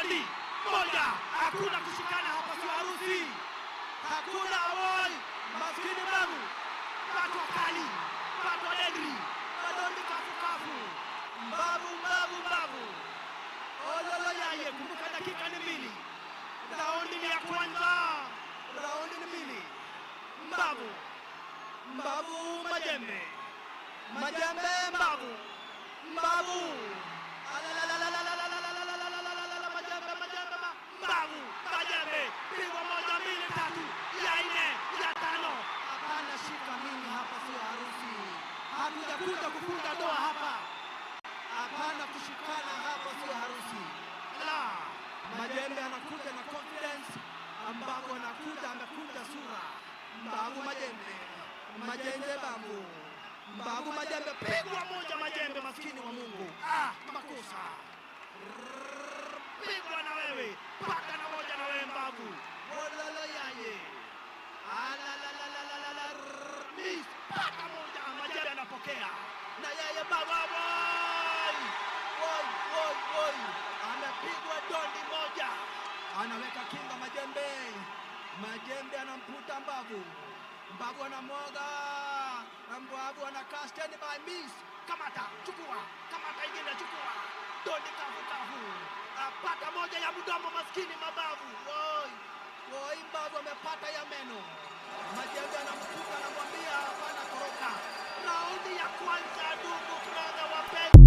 dondi moja. Hakuna kushikana hapa, sio harusi. Hakuna woi. Maskini Mbavu. Pato kali. Pato Negri. Madondi kafu. Mbavu. Ololo yaye. Kumbuka dakika ni 2. Raundi ni ya kwanza. Raundi ni 2. Mbavu Majembe. Mbavu. Majembe. Pigwa 1, 2, 3. Ya 4, ya 5. Hapana, shika mimi hapa, sio harusi. Hatujakuja kufunga ndoa hapa. Hapana kushikana hapa, sio harusi. La. Majembe anakuja na confidence. Mbavu anakuja amekunja sura. Mbavu Majembe. Mbavu Majembe. Pigwa 1 Majembe, maskini wa Mungu. Makosa. Pigwa na wewe. Paka na 1 na wewe Mbavu. Ololo yaye. Miss. Paka 1. Majembe anapokea. Na yeye Mbavu. Woi. Amepigwa dondi 1. Anaweka kinga Majembe anamputa Mbavu. Mbavu anamwaga. Mbavu anakaa stand by. Miss. Kamata, chukua. Kamata ingine, chukua. Dondi kafu. Apata 1 ya mdomo, maskini Mbavu. Woi, Mbavu amepata ya meno. Majembe anamputa, anamwambia hapana, toroka. Raundi ya kwanza, ndugu brother wapenzi.